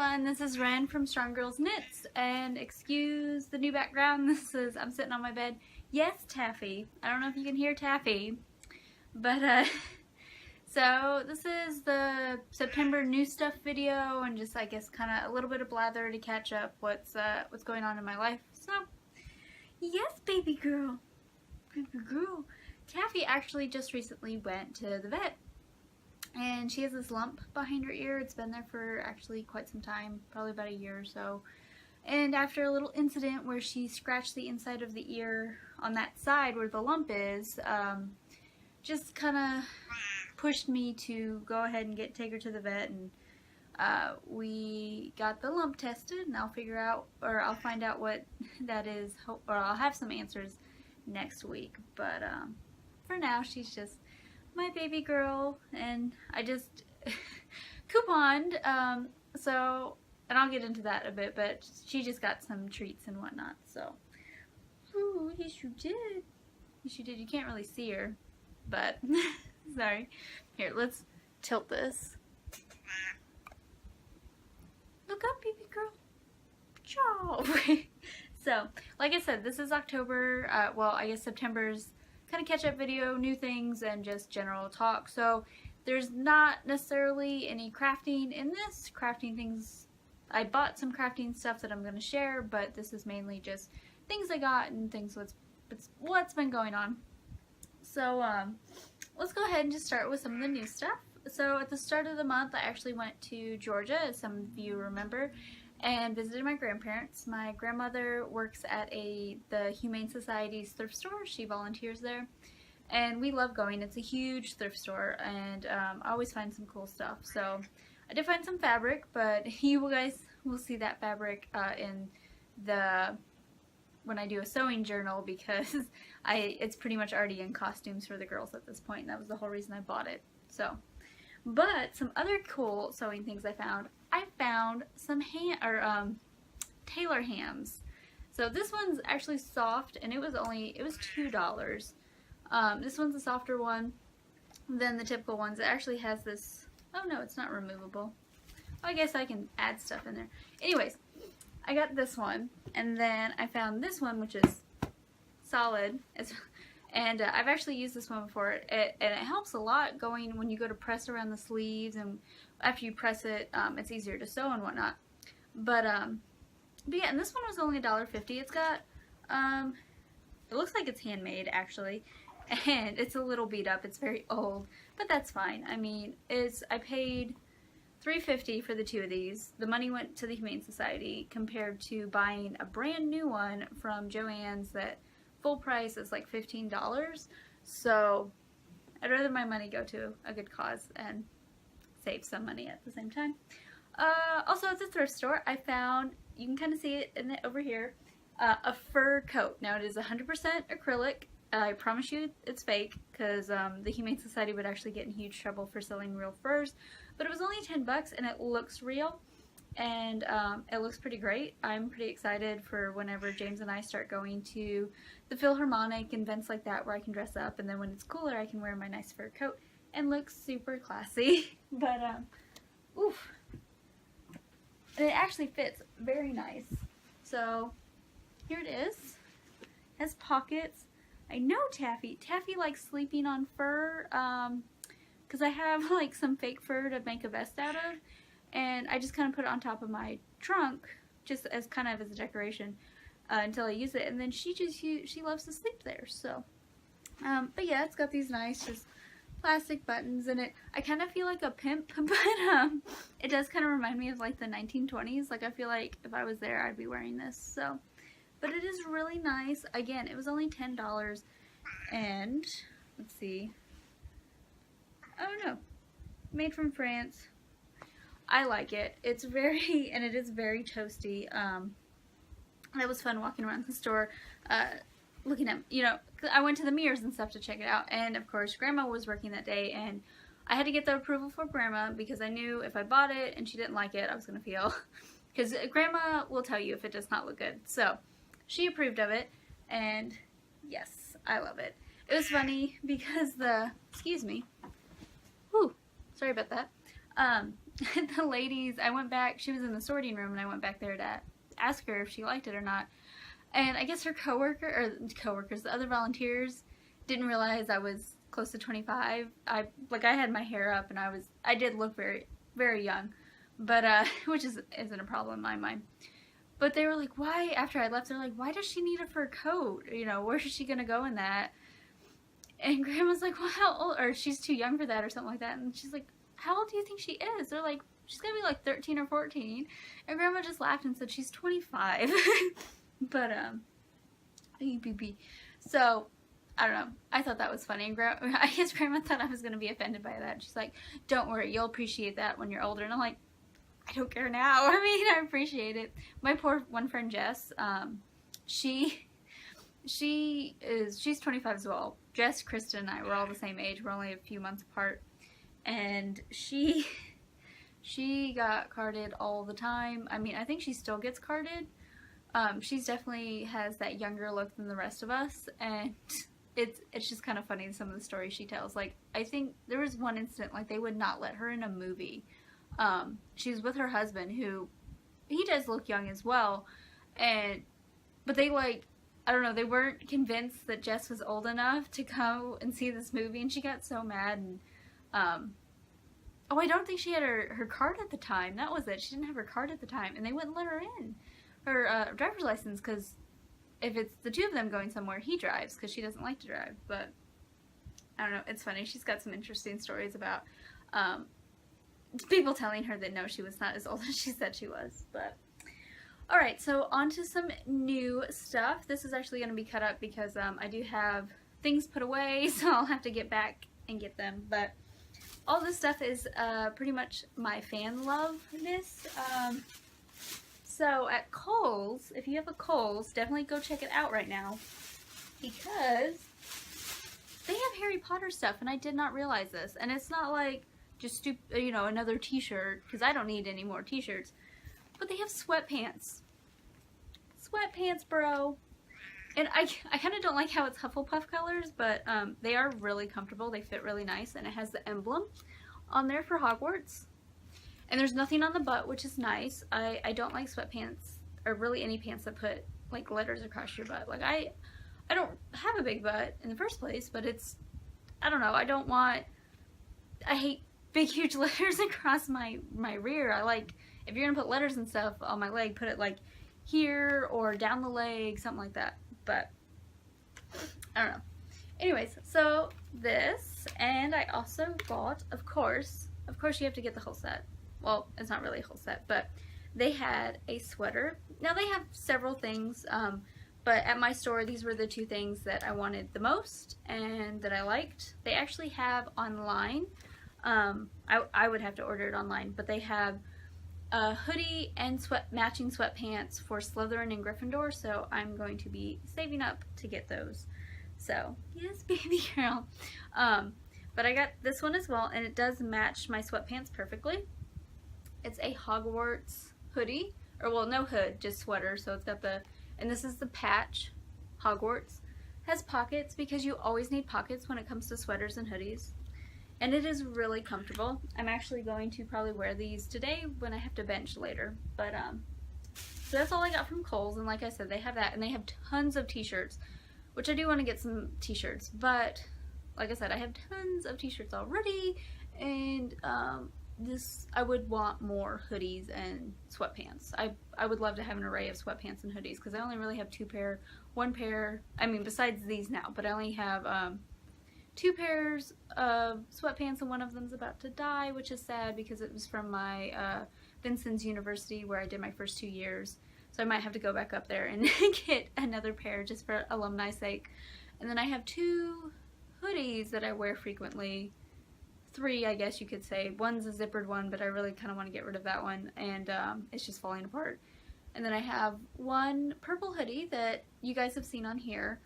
everyone, this is Ren from Strong Girls Knits, and excuse the new background, I'm sitting on my bed. Yes, Taffy. I don't know if you can hear Taffy, but so this is the September new stuff video, and just I guess kind of a little bit of blather to catch up what's going on in my life. So, yes, baby girl. Taffy actually just recently went to the vet. And she has this lump behind her ear. It's been there for actually quite some time, probably about a year or so. And after a little incident where she scratched the inside of the ear on that side where the lump is, just kind of pushed me to go ahead and take her to the vet. And we got the lump tested, and I'll find out what that is, or I'll have some answers next week. But for now, she's just my baby girl, and I just couponed, and I'll get into that a bit, but she just got some treats and whatnot, so. Ooh, yes you did. Yes you did. You can't really see her, but, sorry. Here, let's tilt this. Look up, baby girl. Job. So, like I said, this is October, well, I guess September's kind of catch-up video, new things, and just general talk. So there's not necessarily any crafting in this. Crafting things, I bought some crafting stuff that I'm going to share, but this is mainly just things I got and things what's been going on. So let's go ahead and just start with some of the new stuff. So at the start of the month, I actually went to Georgia, as some of you remember, and visited my grandparents. My grandmother works at the Humane Society's thrift store. She volunteers there, and we love going. It's a huge thrift store, and I always find some cool stuff. So I did find some fabric, but you guys will see that fabric when I do a sewing journal, because it's pretty much already in costumes for the girls at this point, and that was the whole reason I bought it. So, but some other cool sewing things I found some tailor hams. So this one's actually soft, and it was $2. This one's a softer one than the typical ones. It actually has this, oh no, it's not removable. Well, I guess I can add stuff in there. Anyways, I got this one, and then I found this one, which is solid. And I've actually used this one before, and it helps a lot when you go to press around the sleeves, and after you press it, it's easier to sew and whatnot. But yeah, and this one was only $1.50. It's got, it looks like it's handmade, actually, and it's a little beat up. It's very old, but that's fine. I mean, I paid $3.50 for the two of these. The money went to the Humane Society, compared to buying a brand new one from Joann's that full price is like $15. So I'd rather my money go to a good cause and save some money at the same time. Also, at the thrift store, I found, you can kind of see it over here, a fur coat. Now, it is 100% acrylic. I promise you it's fake, because the Humane Society would actually get in huge trouble for selling real furs. But it was only $10, and it looks real, and it looks pretty great. I'm pretty excited for whenever James and I start going to the Philharmonic and events like that, where I can dress up, and then when it's cooler, I can wear my nice fur coat and look super classy. But oof, and it actually fits very nice. So here it is. It has pockets. I know Taffy likes sleeping on fur, because I have like some fake fur to make a vest out of, and I just kind of put it on top of my trunk just as kind of as a decoration until I use it, and then she loves to sleep there. So but yeah, it's got these nice just plastic buttons in it. I kind of feel like a pimp, but it does kind of remind me of like the 1920s. Like, I feel like if I was there, I'd be wearing this. So, but it is really nice. Again, it was only $10, and let's see. Oh no, made from France. I like it. It is very toasty. It was fun walking around the store, looking at, I went to the mirrors and stuff to check it out, and of course Grandma was working that day, and I had to get the approval for Grandma, because I knew if I bought it and she didn't like it, I was going to feel, because Grandma will tell you if it does not look good. So she approved of it, and yes, I love it. It was funny because excuse me, whew, sorry about that. the ladies, I went back, she was in the sorting room, and I went back there to ask her if she liked it or not. And I guess her coworkers, the other volunteers, didn't realize I was close to 25. I had my hair up, and I did look very, very young, but, which isn't a problem in my mind. But they were like, why, after I left, they're like, why does she need a fur coat? You know, where is she gonna go in that? And Grandma's like, well, how old, or she's too young for that, or something like that. And she's like, how old do you think she is? They're like, she's gonna be like 13 or 14. And Grandma just laughed and said, she's 25. But, so, I don't know. I thought that was funny. I guess Grandma thought I was gonna be offended by that. She's like, don't worry, you'll appreciate that when you're older. And I'm like, I don't care now. I mean, I appreciate it. My poor one friend, Jess, she's 25 as well. Jess, Kristen, and I were all the same age. We're only a few months apart. And she got carded all the time. I mean, I think she still gets carded. She's definitely has that younger look than the rest of us. And it's just kind of funny, some of the stories she tells. Like, I think there was one incident, like, they would not let her in a movie. She was with her husband, who, he does look young as well, but they, like, I don't know, they weren't convinced that Jess was old enough to go and see this movie, and she got so mad, and, oh, I don't think she had her card at the time. That was it. She didn't have her card at the time, and they wouldn't let her in. Her, driver's license, because if it's the two of them going somewhere, he drives, because she doesn't like to drive, but, I don't know, it's funny. She's got some interesting stories about, people telling her that no, she was not as old as she said she was, but... Alright, so on to some new stuff. This is actually going to be cut up because I do have things put away, so I'll have to get back and get them, but all this stuff is pretty much my fan loveness. So at Kohl's, if you have a Kohl's, definitely go check it out right now, because they have Harry Potter stuff, and I did not realize this, and it's not like just another t-shirt, because I don't need any more t-shirts, but they have sweatpants. Sweatpants, bro. And I kind of don't like how it's Hufflepuff colors, but they are really comfortable. They fit really nice, and it has the emblem on there for Hogwarts. And there's nothing on the butt, which is nice. I don't like sweatpants, or really any pants that put, like, letters across your butt. Like, I don't have a big butt in the first place, but it's, I don't know, I hate big, huge letters across my rear. I like, if you're gonna put letters and stuff on my leg, put it, like, here or down the leg, something like that. But, I don't know. Anyways, so this, and I also bought, of course you have to get the whole set. Well, it's not really a whole set, but they had a sweater. Now, they have several things, but at my store, these were the two things that I wanted the most and that I liked. They actually have online, I would have to order it online, but they have a hoodie and matching sweatpants for Slytherin and Gryffindor, so I'm going to be saving up to get those. So, yes, baby girl. But I got this one as well, and it does match my sweatpants perfectly. It's a Hogwarts hoodie, or well, no hood, just sweater, so it's got and this is the patch, Hogwarts. Has pockets, because you always need pockets when it comes to sweaters and hoodies. And it is really comfortable. I'm actually going to probably wear these today when I have to bench later. But, so that's all I got from Kohl's, and like I said, they have that, and they have tons of t-shirts, which I do want to get some t-shirts, but, like I said, I have tons of t-shirts already, and, I would want more hoodies and sweatpants. I would love to have an array of sweatpants and hoodies, because I only really have one pair, I mean, besides these now, but I only have, 2 pairs of sweatpants, and one of them's about to die, which is sad because it was from my Vincennes University where I did my first 2 years. So I might have to go back up there and get another pair just for alumni sake. And then I have 2 hoodies that I wear frequently. 3, I guess you could say. One's a zippered one, but I really kind of want to get rid of that one, and it's just falling apart. And then I have one purple hoodie that you guys have seen on here.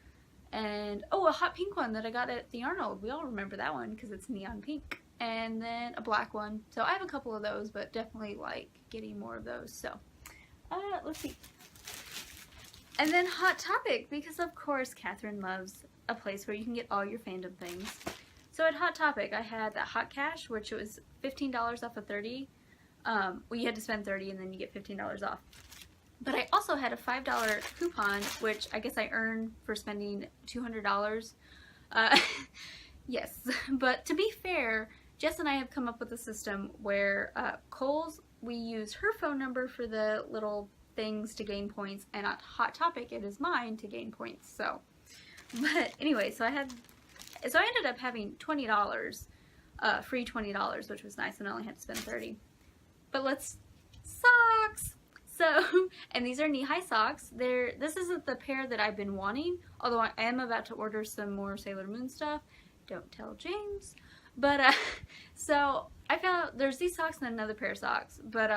And, oh, a hot pink one that I got at the Arnold. We all remember that one because it's neon pink. And then a black one. So I have a couple of those, but definitely like getting more of those. So, let's see. And then Hot Topic, because of course Catherine loves a place where you can get all your fandom things. So at Hot Topic, I had that Hot Cash, which was $15 off of 30. well, you had to spend $30 and then you get $15 off. But I also had a $5 coupon, which I guess I earned for spending $200. Yes, but to be fair, Jess and I have come up with a system where Kohl's, we use her phone number for the little things to gain points, and on Hot Topic, it is mine to gain points. So, but anyway, so I ended up having $20, free $20, which was nice, and I only had to spend $30. But socks. So, and these are knee-high socks. This isn't the pair that I've been wanting, although I am about to order some more Sailor Moon stuff. Don't tell James. But, so I found out there's these socks and another pair of socks, but,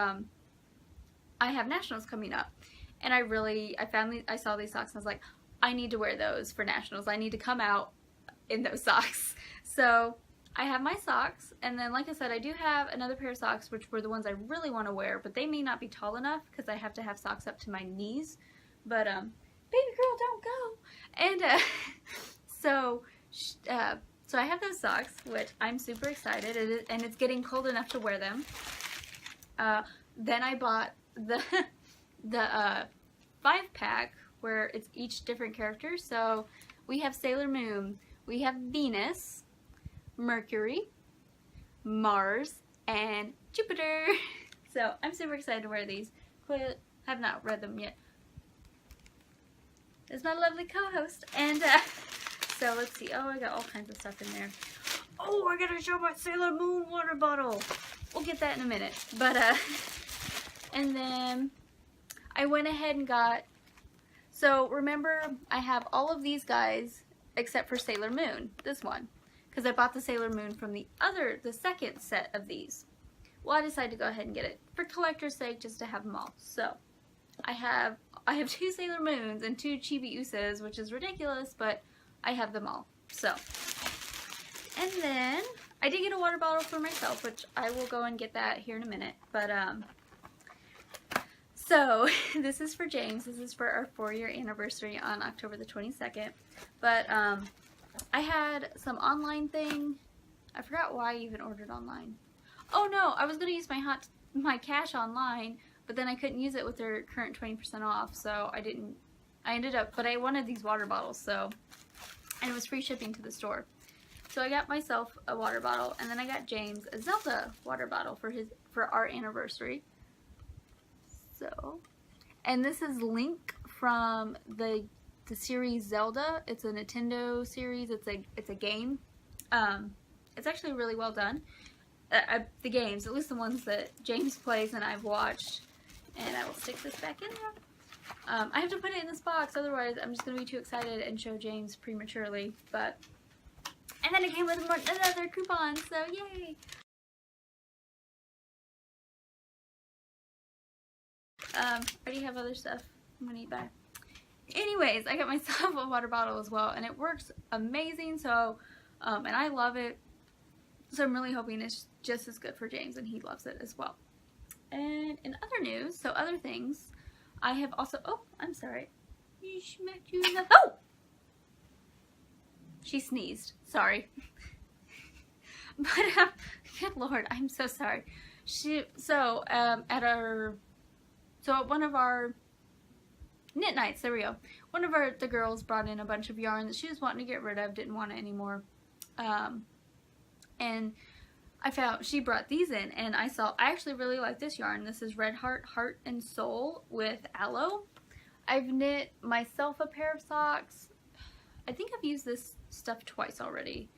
I have nationals coming up, and I saw these socks and I was like, I need to wear those for nationals. I need to come out in those socks. So I have my socks, and then like I said, I do have another pair of socks, which were the ones I really want to wear, but they may not be tall enough because I have to have socks up to my knees. But baby girl, don't go. And so I have those socks, which I'm super excited, and it's getting cold enough to wear them. Then I bought the 5-pack where it's each different character. So we have Sailor Moon, we have Venus, Mercury, Mars, and Jupiter. So I'm super excited to wear these. Have not read them yet. It's my lovely co-host. And so let's see. Oh, I got all kinds of stuff in there. Oh, I gotta show my Sailor Moon water bottle. We'll get that in a minute. But and then I went ahead and got, so remember I have all of these guys except for Sailor Moon, this one, because I bought the Sailor Moon from the second set of these. Well, I decided to go ahead and get it for collector's sake, just to have them all. So I have 2 Sailor Moons and 2 Chibi Usas, which is ridiculous, but I have them all. So, and then I did get a water bottle for myself, which I will go and get that here in a minute. But so this is for James. This is for our 4-year anniversary on October the 22nd. But I had some online thing. I forgot why I even ordered online. Oh no, I was gonna use my cash online, but then I couldn't use it with their current 20% off, so but I wanted these water bottles, so, and it was free shipping to the store. So I got myself a water bottle, and then I got James a Zelda water bottle for our anniversary. So, and this is Link from the series Zelda. It's a Nintendo series. It's a game. It's actually really well done. The games, at least the ones that James plays and I've watched. And I will stick this back in there. I have to put it in this box, otherwise I'm just going to be too excited and show James prematurely. But, and then it came with another coupon, so yay! I already have other stuff I'm going to eat by. Anyways, I got myself a water bottle as well, and it works amazing, so, and I love it. So I'm really hoping it's just as good for James, and he loves it as well. And in other news, so other things, I have also, oh, I'm sorry. Oh! She sneezed. Sorry. But, good Lord, I'm so sorry. At one of our knit nights, there we go. One of the girls brought in a bunch of yarn that she was wanting to get rid of, didn't want it anymore. And she brought these in, and I actually really like this yarn. This is Red Heart, Heart and Soul with Aloe. I've knit myself a pair of socks. I think I've used this stuff twice already.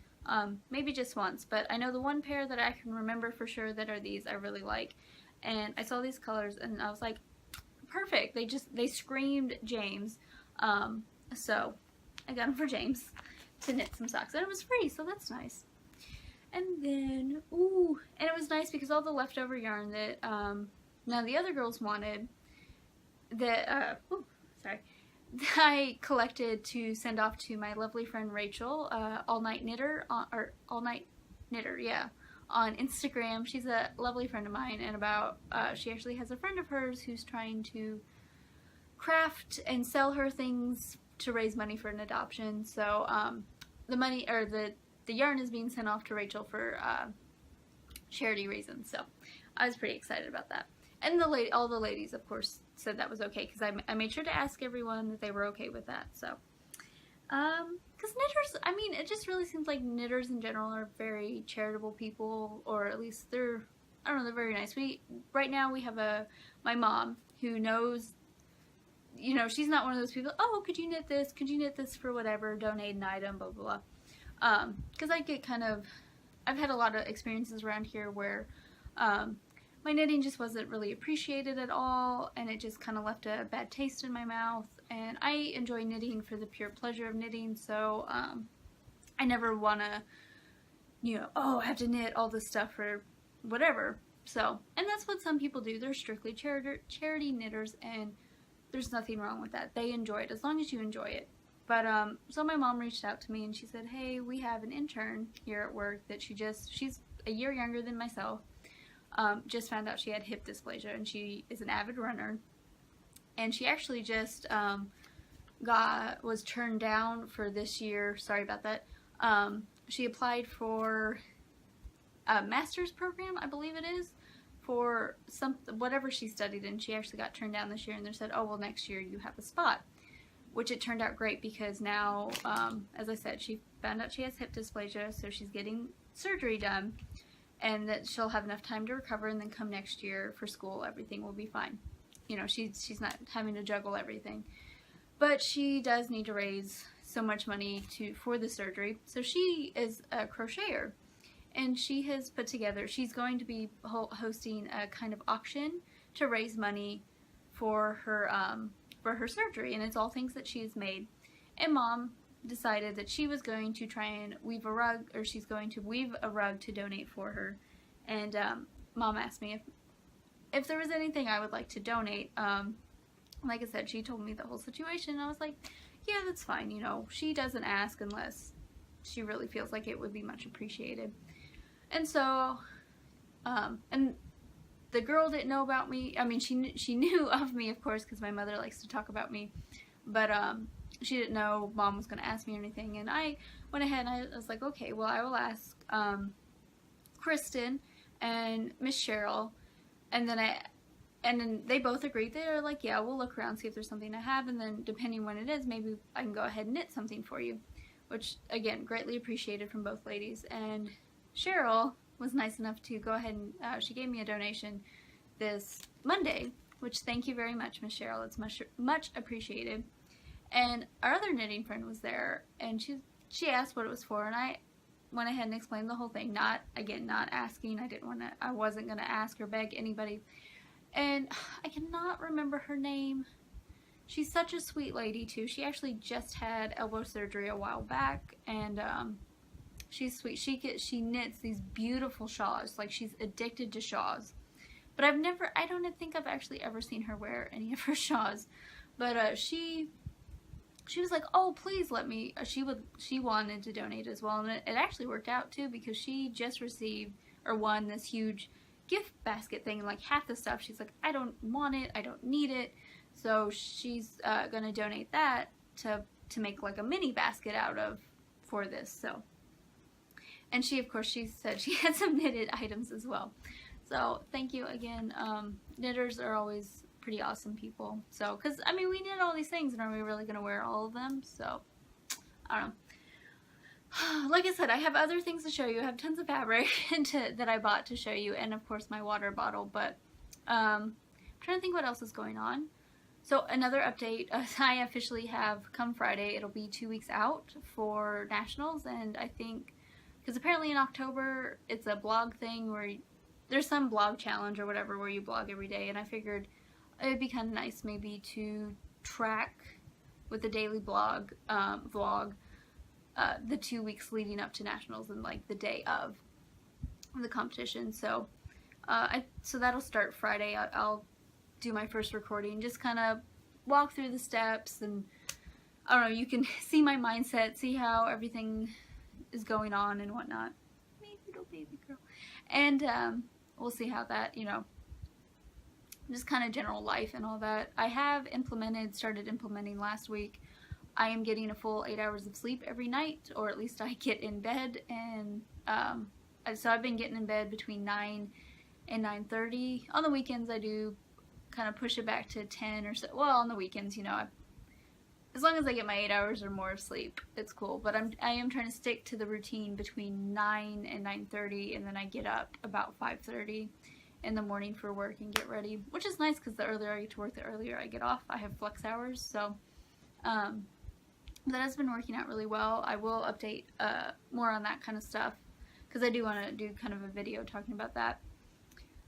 Maybe just once, but I know the one pair that I can remember for sure that are these I really like. And I saw these colors and I was like, perfect. They screamed James. So I got them for James to knit some socks, and it was free, so that's nice. And then, ooh, and it was nice because all the leftover yarn that none of the other girls wanted, that I collected to send off to my lovely friend Rachel, All Night Knitter, yeah, on Instagram. She's a lovely friend of mine, and she actually has a friend of hers who's trying to craft and sell her things to raise money for an adoption. So the yarn is being sent off to Rachel for charity reasons. So I was pretty excited about that. And all the ladies, of course, said that was okay, because I made sure to ask everyone that they were okay with that. So, because knitters, I mean, it just really seems like knitters in general are very charitable people, or at least they're, I don't know, they're very nice. Right now we have my mom who knows, you know, she's not one of those people, oh, could you knit this? Could you knit this for whatever? Donate an item, blah, blah, blah. Because I get I've had a lot of experiences around here where, my knitting just wasn't really appreciated at all, and it just kind of left a bad taste in my mouth. And I enjoy knitting for the pure pleasure of knitting, so I never want to, you know, oh, I have to knit all this stuff for whatever. So, and that's what some people do. They're strictly charity knitters, and there's nothing wrong with that. They enjoy it as long as you enjoy it. But so my mom reached out to me and she said, hey, we have an intern here at work that she's a year younger than myself. Just found out she had hip dysplasia, and she is an avid runner, and she actually just was turned down for this year. Sorry about that. She applied for a master's program, I believe it is, for whatever she studied, and she actually got turned down this year, and they said, oh, well, next year you have a spot, which it turned out great, because now, as I said, she found out she has hip dysplasia, so she's getting surgery done, and that she'll have enough time to recover, and then come next year for school, everything will be fine. You know, she's not having to juggle everything. But she does need to raise so much money for the surgery. So she is a crocheter, and she has put together, she's going to be hosting a kind of auction to raise money for her surgery, and it's all things that she has made. And Mom decided that she was going to try and weave a rug, or she's going to weave a rug to donate for her. And Mom asked me if there was anything I would like to donate. Like I said, she told me the whole situation, and I was like, yeah, that's fine, you know, she doesn't ask unless she really feels like it would be much appreciated. And so, and the girl didn't know about me. I mean, she knew of me, of course, because my mother likes to talk about me, but she didn't know Mom was going to ask me or anything. And I went ahead and I was like, okay, well, I will ask Kristen and Miss Cheryl. And then they both agreed. They were like, yeah, we'll look around, see if there's something I have, and then depending when it is, maybe I can go ahead and knit something for you, which, again, greatly appreciated from both ladies. And Cheryl was nice enough to go ahead and she gave me a donation this Monday, which, thank you very much, Miss Cheryl. It's much appreciated. And our other knitting friend was there, and she asked what it was for, and I went ahead and explained the whole thing. Not asking. I wasn't gonna ask or beg anybody. And I cannot remember her name. She's such a sweet lady too. She actually just had elbow surgery a while back, and she's sweet. She knits these beautiful shawls. Like, she's addicted to shawls. But I don't think I've actually ever seen her wear any of her shawls. But she was like, oh, please let me. She wanted to donate as well, and it actually worked out too, because she just received or won this huge gift basket thing, and like half the stuff she's like, I don't want it, I don't need it. So she's gonna donate that to make like a mini basket out of for this. So, and she, of course, she said she had some knitted items as well. So thank you again. Knitters are always pretty awesome people. So, because I mean, we knit all these things, and are we really gonna wear all of them? So I don't know. Like I said, I have other things to show you. I have tons of fabric that I bought to show you, and of course my water bottle, but I'm trying to think what else is going on. So another update, I officially have, come Friday, it'll be 2 weeks out for nationals, and I think, because apparently in October it's a blog thing where there's some blog challenge or whatever where you blog every day, and I figured it would be kind of nice maybe to track with the daily vlog the 2 weeks leading up to nationals and like the day of the competition. So so that'll start Friday. I'll do my first recording, just kind of walk through the steps, and I don't know, you can see my mindset, see how everything is going on and whatnot. Me, little baby girl. And we'll see how that, you know, just kind of general life and all that. I have started implementing last week. I am getting a full 8 hours of sleep every night, or at least I get in bed, and so I've been getting in bed between 9 and 9:30. On the weekends I do kind of push it back to 10 or so. Well, on the weekends, you know, as long as I get my 8 hours or more of sleep, it's cool. But I am trying to stick to the routine between 9 and 9:30, and then I get up about 5:30 in the morning for work and get ready, which is nice because the earlier I get to work, the earlier I get off. I have flex hours, so that has been working out really well. I will update more on that kind of stuff because I do want to do kind of a video talking about that.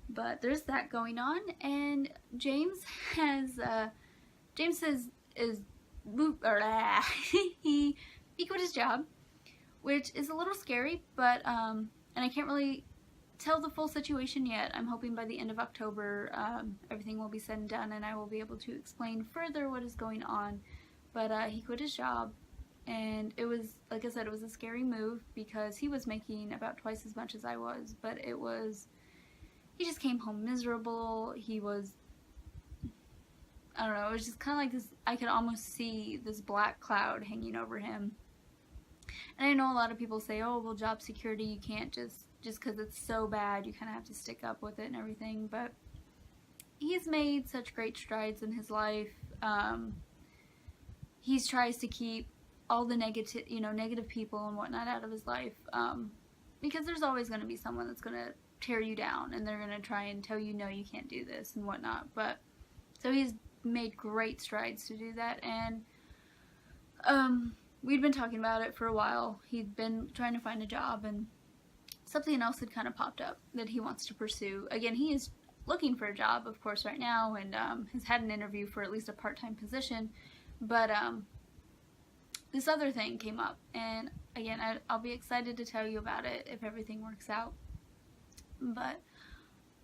But there's that going on, and James he quit his job, which is a little scary, but and I can't really tell the full situation yet. I'm hoping by the end of October everything will be said and done, and I will be able to explain further what is going on. But he quit his job, and it was, like I said, it was a scary move because he was making about twice as much as I was, but he just came home miserable. He was, I don't know, it was just kind of like this, I could almost see this black cloud hanging over him. And I know a lot of people say, oh, well, job security, you can't just because it's so bad, you kind of have to stick up with it and everything, but he's made such great strides in his life. He tries to keep all the negative people and whatnot out of his life, because there's always going to be someone that's going to tear you down, and they're going to try and tell you, no, you can't do this and whatnot. But so he's made great strides to do that, and we'd been talking about it for a while. He'd been trying to find a job, and something else had kind of popped up that he wants to pursue. Again, he is looking for a job, of course, right now, and has had an interview for at least a part-time position, but this other thing came up, and again, I'll be excited to tell you about it if everything works out. But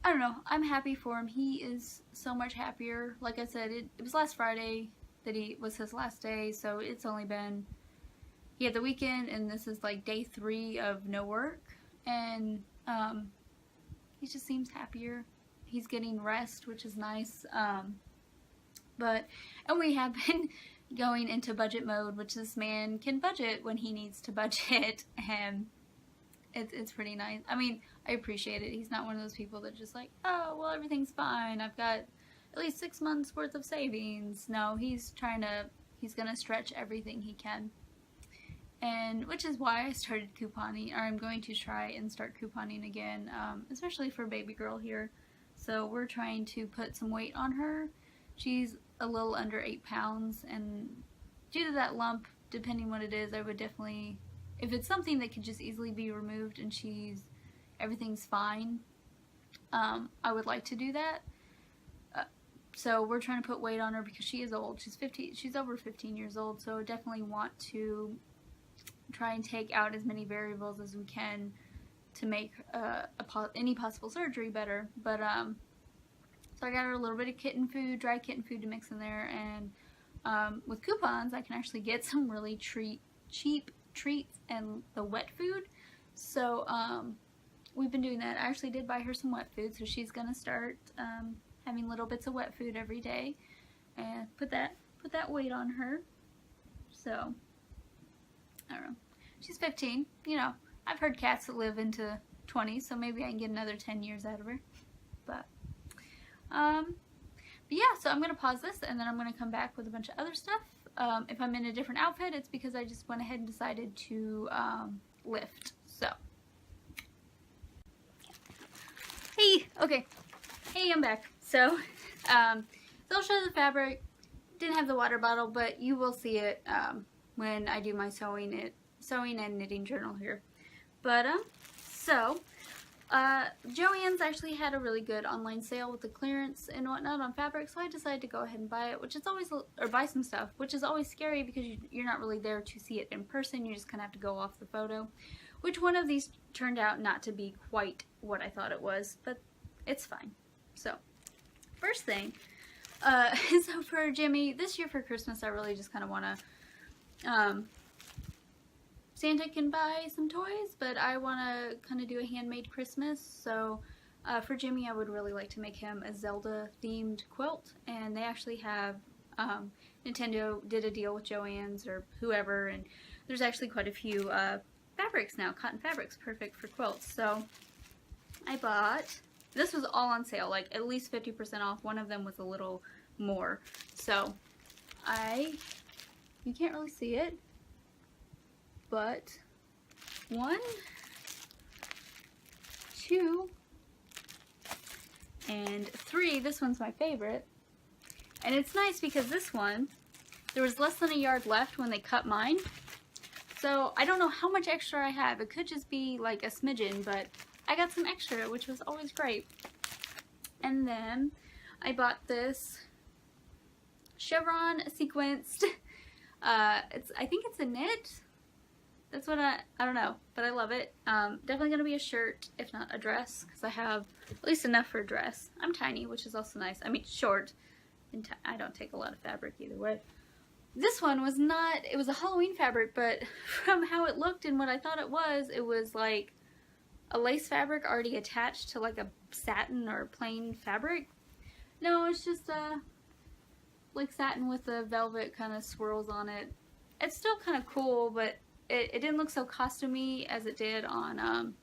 I don't know, I'm happy for him. He is so much happier. Like I said, it was last Friday that was his last day, so it's only been, he had the weekend, and this is like day 3 of no work, and he just seems happier. He's getting rest, which is nice. And we have been going into budget mode, which this man can budget when he needs to budget, and it's pretty nice. I mean, I appreciate it. He's not one of those people that just like, oh, well, everything's fine, I've got at least 6 months worth of savings. No, he's gonna stretch everything he can, and which is why I started couponing, or I'm going to try and start couponing again, especially for baby girl here. So we're trying to put some weight on her. She's a little under 8 pounds, and due to that lump, depending what it is, I would definitely, if it's something that could just easily be removed and everything's fine, I would like to do that. So we're trying to put weight on her because she is old. She's over 15 years old, so I definitely want to try and take out as many variables as we can to make any possible surgery better. But so I got her a little bit of kitten food, dry kitten food to mix in there, and with coupons I can actually get some really cheap treats and the wet food. So we've been doing that. I actually did buy her some wet food, so she's gonna start having little bits of wet food every day, and put that weight on her. So I don't know. She's 15. You know, I've heard cats that live into 20, so maybe I can get another 10 years out of her. But yeah, so I'm going to pause this, and then I'm going to come back with a bunch of other stuff. If I'm in a different outfit, it's because I just went ahead and decided to lift. So, hey, okay. Hey, I'm back. So I'll show the fabric. Didn't have the water bottle, but you will see it when I do my sewing and knitting journal here. But Joann's actually had a really good online sale with the clearance and whatnot on fabric, so I decided to go ahead and buy it, which is always, or buy some stuff, which is always scary because you're not really there to see it in person. You just kind of have to go off the photo, which one of these turned out not to be quite what I thought it was, but it's fine. So first thing, so for Jimmy, this year for Christmas, I really just kind of want to, Santa can buy some toys, but I want to kind of do a handmade Christmas. So for Jimmy, I would really like to make him a Zelda themed quilt, and they actually have, Nintendo did a deal with Joann's or whoever, and there's actually quite a few fabrics now, cotton fabrics, perfect for quilts. So I bought This was all on sale, like at least 50% off. One of them was a little more. So you can't really see it, but 1, 2, and 3. This one's my favorite. And it's nice because this one, there was less than a yard left when they cut mine. So I don't know how much extra I have. It could just be like a smidgen, but I got some extra, which was always great. And then I bought this chevron sequenced, I think it's a knit. That's what I don't know, but I love it. Definitely gonna be a shirt, if not a dress, because I have at least enough for a dress. I'm tiny, which is also nice. I mean, short, and I don't take a lot of fabric either way. This one was not, it was a Halloween fabric, but from how it looked and what I thought it was like a lace fabric already attached to like a satin or plain fabric. No, it's just like satin with the velvet kind of swirls on it. It's still kind of cool, but it didn't look so costumey as it did on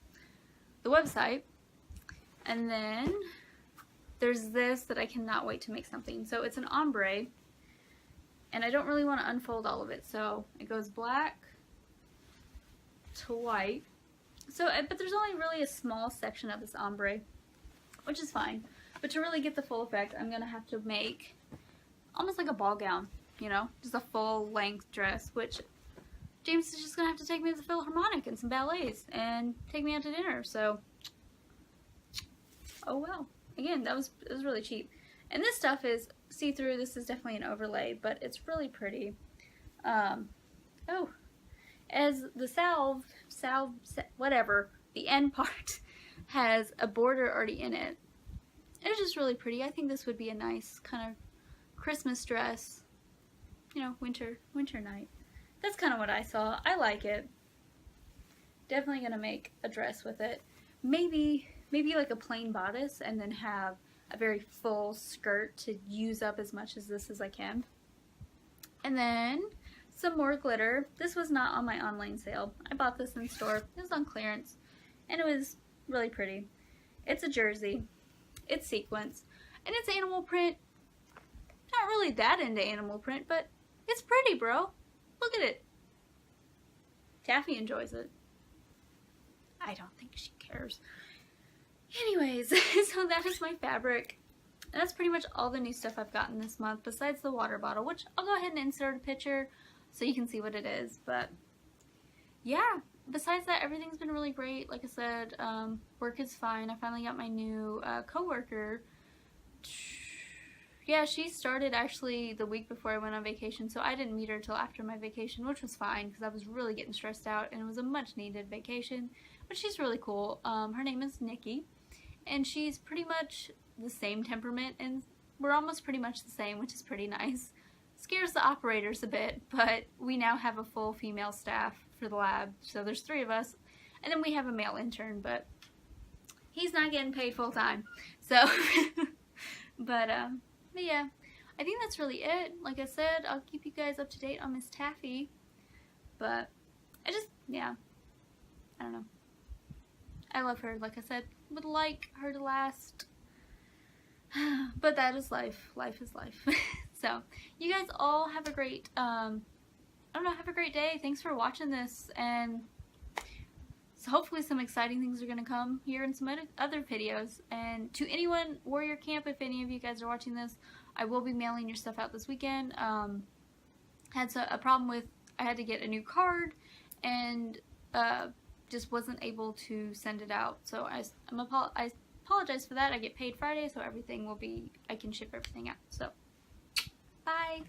the website. And then there's this that I cannot wait to make something. So it's an ombre, and I don't really want to unfold all of it. So it goes black to white. So, but there's only really a small section of this ombre, which is fine. But to really get the full effect, I'm going to have to make almost like a ball gown, you know, just a full length dress, which James is just going to have to take me to the Philharmonic and some ballets and take me out to dinner. So, oh well. Again, it was really cheap. And this stuff is see-through. This is definitely an overlay, but it's really pretty. Oh, as the salve, whatever, the end part has a border already in it. It's just really pretty. I think this would be a nice kind of Christmas dress, you know, winter night. That's kind of what I saw. I like it. Definitely gonna make a dress with it. Maybe like a plain bodice and then have a very full skirt to use up as much of this as I can. And then some more glitter. This was not on my online sale. I bought this in store. It was on clearance and it was really pretty. It's a jersey. It's sequins. And it's animal print. Not really that into animal print, but it's pretty, bro. Look at it. Taffy enjoys it. I don't think she cares. Anyways, so that is my fabric. And that's pretty much all the new stuff I've gotten this month, besides the water bottle, which I'll go ahead and insert a picture so you can see what it is. But yeah, besides that, everything's been really great. Like I said, work is fine. I finally got my new coworker. Yeah, she started actually the week before I went on vacation, so I didn't meet her till after my vacation, which was fine because I was really getting stressed out, and it was a much needed vacation. But she's really cool. Her name is Nikki, and she's pretty much the same temperament, and we're almost pretty much the same, which is pretty nice. Scares the operators a bit, but we now have a full female staff for the lab, so there's 3 of us, and then we have a male intern, but he's not getting paid full time. So, but yeah, I think that's really it. Like I said, I'll keep you guys up to date on Miss Taffy, but yeah, I don't know. I love her, like I said, would like her to last, but that is life. Life is life. So, you guys all have a great, have a great day. Thanks for watching this, and so hopefully some exciting things are going to come here in some other videos. And to anyone, Warrior Camp, if any of you guys are watching this, I will be mailing your stuff out this weekend. Had a problem with, I had to get a new card, and just wasn't able to send it out. So I apologize for that. I get paid Friday, so everything will be, I can ship everything out. So, bye!